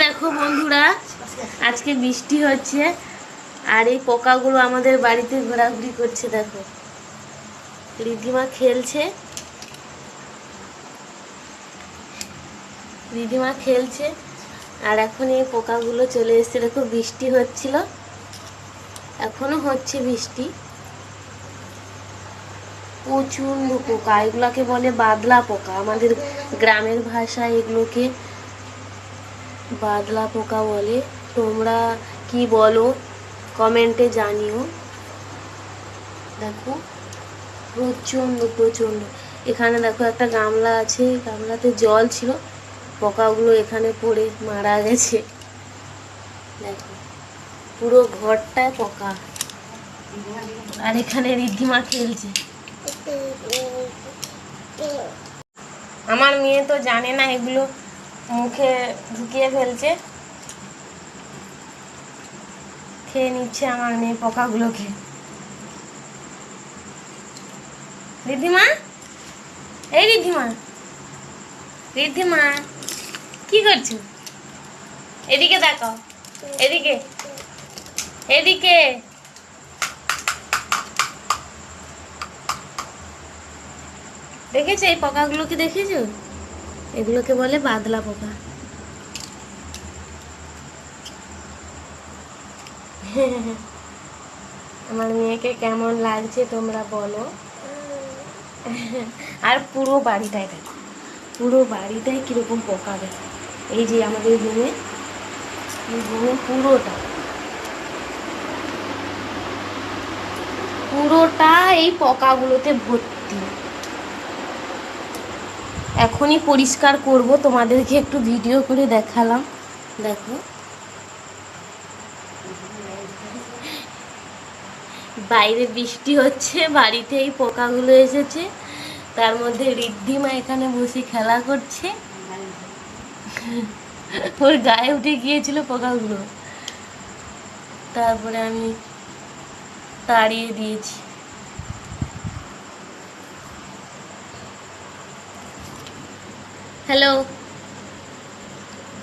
দেখো বন্ধুরা, আজকে বৃষ্টি হচ্ছে আর এই পোকাগুলো আমাদের বাড়িতে ঘোরাঘুরি করছে। দেখো রিধিমা খেলছে, আর এখন এই পোকাগুলো চলে এসেছে। দেখো বৃষ্টি হচ্ছিল, এখনো হচ্ছে বৃষ্টি। প্রচণ্ড পোকা, এগুলাকে বলে বাদলা পোকা। আমাদের গ্রামের ভাষায় এগুলোকে বাদলা পোকা বলে। তোমরা কি বলো কমেন্টে জানিও। দেখো প্রচণ্ড প্রচণ্ড। এখানে দেখো একটা গামলা আছে, গামলাতে জল ছিল, পোকাগুলো এখানে পড়ে মারা গেছে। দেখো পুরো ঘরটায় পোকা। আর এখানে রিদ্ধিমা খেলছে। আমার মেয়ে তো জানে না, এগুলো মুখে ঢুকিয়ে ফেলছে, খেয়ে নিচ্ছে আমার মেয়ে পোকাগুলোকে। রিদ্ধিমা, এই রিদ্ধিমা, রিদ্ধিমা কি করছো? এদিকে দেখো, এদিকে এদিকে। দেখেছো এই পোকাগুলোকে? দেখেছো? এগুলোকে বলে বাদলা পোকা। আমার মেয়েকে কেমন লাগছে তোমরা বলো। আর পুরো বাড়িটাই দেখো, পুরো বাড়িটাই কিরকম পোকা। দেখো এই যে আমাদের রুমে, পুরোটা এই পোকাগুলোতে ভর্তি। এখনই পরিষ্কার করব, তোমাদেরকে একটু ভিডিও করে দেখালাম। দেখো বাইরে বৃষ্টি হচ্ছে, বাড়িতে এই পোকাগুলো এসেছে, তার মধ্যে রিদ্ধিমা এখানে বসে খেলা করছে। ওর গায়ে উঠে গিয়েছিল পোকাগুলো, তারপরে আমি তাড়িয়ে দিয়েছি। हेलो,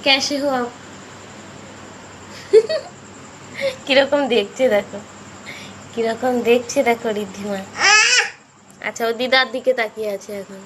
कैसे हो आप? কিরকম দেখছে দেখো, কিরকম দেখছে দেখো রিদ্ধিমা। আচ্ছা ও দিদার দিকে তাকিয়ে আছে এখন।